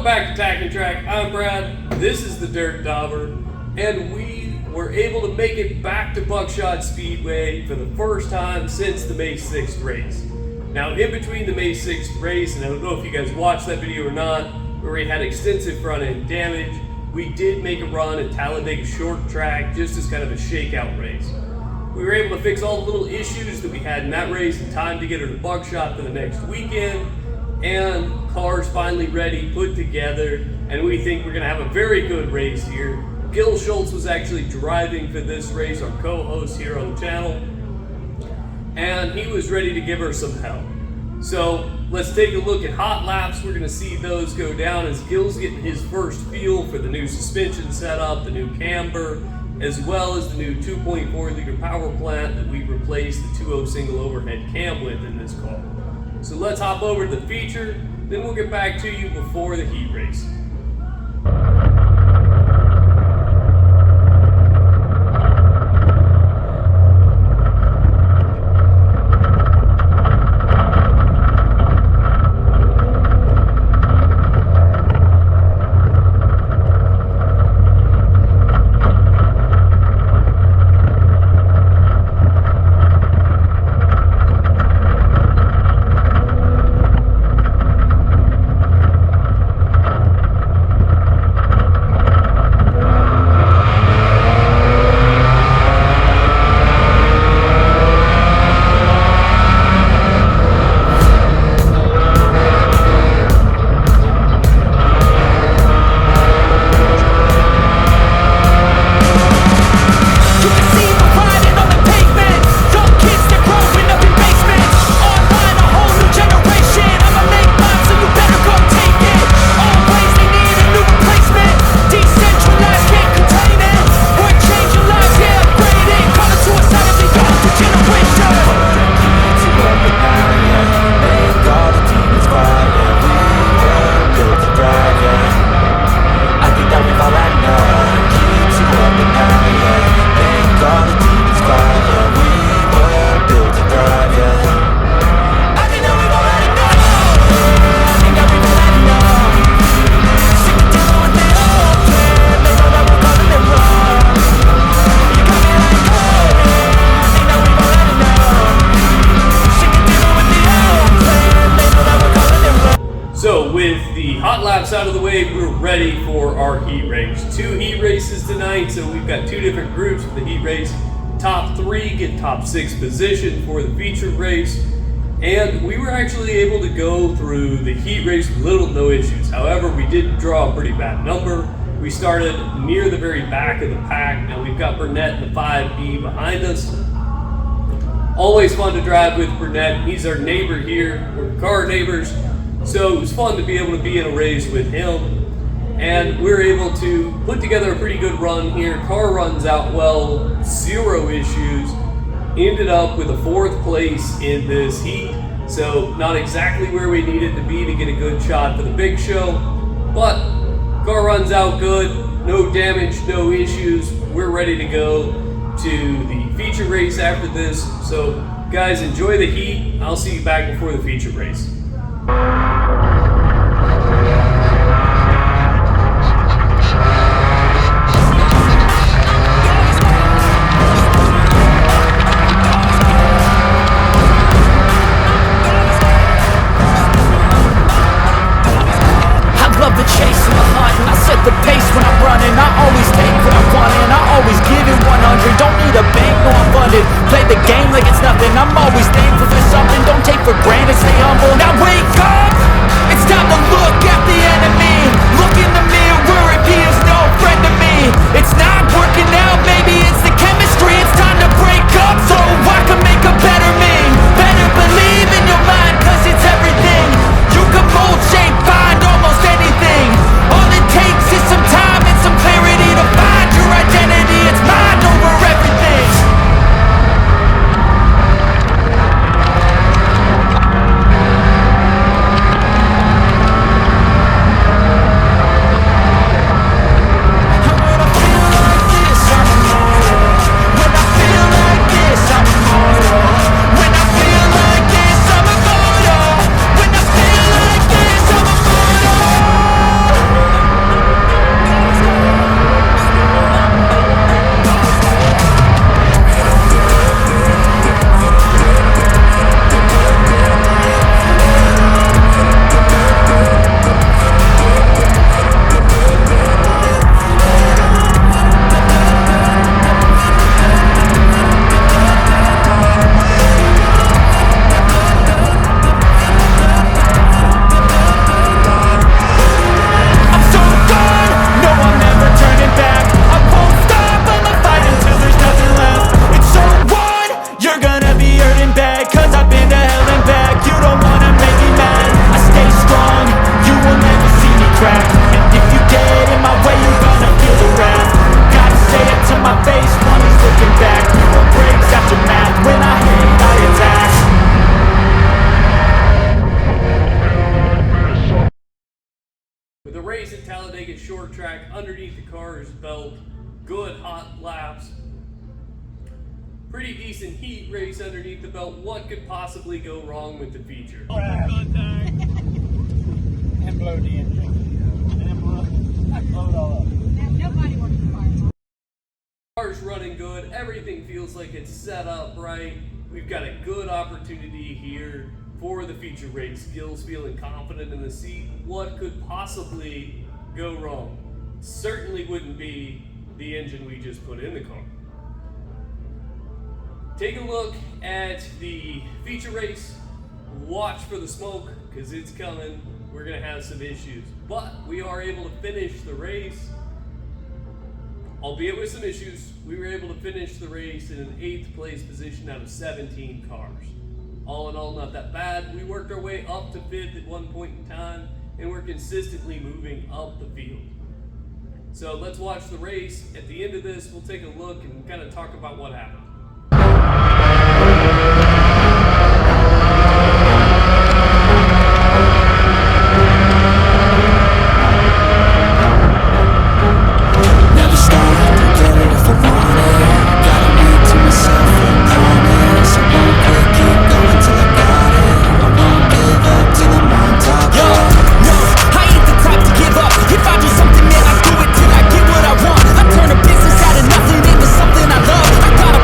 Welcome back to tacNtrack. I'm Brad. This is the Dirt Dobber, and we were able to make it back to Buckshot Speedway for the first time since the May 6th race. Now, in between the May 6th race, and I don't know if you guys watched that video or not, where we had extensive front end damage, we did make a run at Talladega short track just as kind of a shakeout race. We were able to fix all the little issues that we had in that race in time to get her to Buckshot for the next weekend, and cars finally ready, put together, and we think we're going to have a very good race here. Gil Schultz was actually driving for this race, our co-host here on the channel, and he was ready to give her some help. So let's take a look at hot laps. We're going to see those go down as Gil's getting his first feel for the new suspension setup, the new camber, as well as the new 2.4 liter power plant that we replaced the 2.0 single overhead cam with in this car. So let's hop over to the feature, then we'll get back to you before the heat race. So with the hot laps out of the way, we're ready for our heat race. 2 heat races tonight, so we've got 2 different groups for the heat race. Top 3 get top 6 position for the featured race. And we were actually able to go through the heat race with little to no issues. However, we did draw a pretty bad number. We started near the very back of the pack. Now we've got Burnett in the 5B behind us. Always fun to drive with Burnett. He's our neighbor here. We're car neighbors. So it was fun to be able to be in a race with him, and we were able to put together a pretty good run here. Car runs out well, 0 issues. Ended up with a 4th place in this heat, so not exactly where we needed to be to get a good shot for the big show, but car runs out good, no damage, no issues. We're ready to go to the feature race after this. So guys, enjoy the heat. I'll see you back before the feature race. The pace when I'm running, I always take what I want and I always give it 100. Don't need a bank, no I'm funded. Play the game like it's nothing. I'm always thankful for something. Don't take for granted, stay humble. Now wake up! It's time to look at the enemy. Look in the mirror if he is no friend to me. It's not working out, maybe it's the chemistry. It's time to break up so I can make a better me. Better believe in your mind, cause it's everything. You can mold, shape, find almost anything. All it takes is some time and some clarity to find your identity. It's mind over everything. race at Talladega short track underneath the car's belt. Good hot laps. Pretty decent heat race underneath the belt. What could possibly go wrong with the feature? And blow the engine. And blow it all up. Nobody wants to fire. Car's running good. Everything feels like it's set up right. We've got a good opportunity here for the feature race. Gil's feeling confident in the seat. What could possibly go wrong? Certainly wouldn't be the engine we just put in the car. Take a look at the feature race. Watch for the smoke, because it's coming. We're going to have some issues. But we are able to finish the race. Albeit with some issues, we were able to finish the race in an 8th place position out of 17 cars. All in all, not that bad. We worked our way up to 5th at one point in time, and we're consistently moving up the field. So let's watch the race. At the end of this, we'll take a look and kind of talk about what happened. Something I love. I got a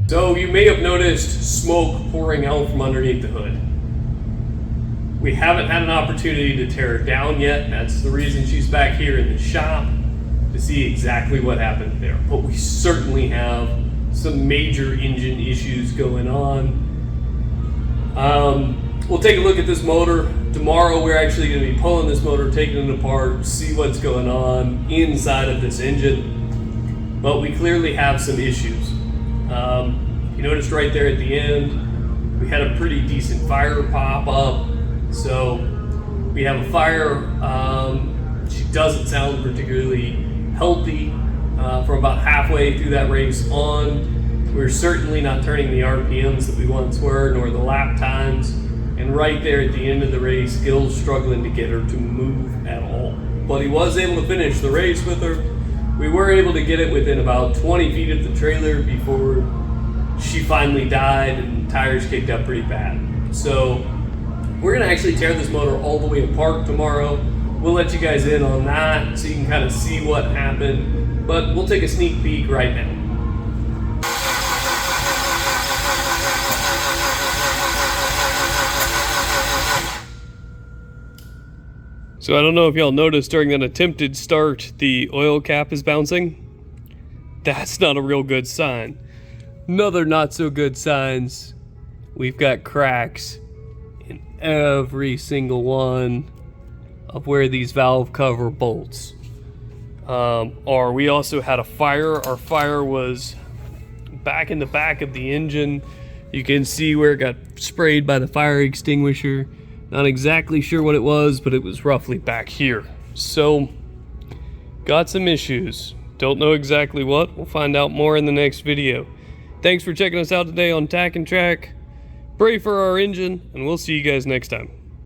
So you may have noticed smoke pouring out from underneath the hood. We haven't had an opportunity to tear her down yet. That's the reason she's back here in the shop, to see exactly what happened there. But we certainly have some major engine issues going on. We'll take a look at this motor. Tomorrow we're actually going to be pulling this motor, taking it apart, see what's going on inside of this engine. But we clearly have some issues. You noticed right there at the end, we had a pretty decent fire pop up. So we have a fire. She doesn't sound particularly healthy from about halfway through that race on. We're certainly not turning the RPMs that we once were, nor the lap times. And right there at the end of the race, Gil's struggling to get her to move at all. But he was able to finish the race with her. We were able to get it within about 20 feet of the trailer before she finally died and tires kicked up pretty bad. So we're gonna actually tear this motor all the way apart tomorrow. We'll let you guys in on that so you can kind of see what happened, but we'll take a sneak peek right now. So I don't know if y'all noticed during an attempted start, the oil cap is bouncing. That's not a real good sign. Another not so good signs, we've got cracks in every single one of where these valve cover bolts are. We also had a fire. Our fire was back in the back of the engine. You can see where it got sprayed by the fire extinguisher. Not exactly sure what it was, but it was roughly back here. So, got some issues. Don't know exactly what. We'll find out more in the next video. Thanks for checking us out today on tacNtrack. Pray for our engine, and we'll see you guys next time.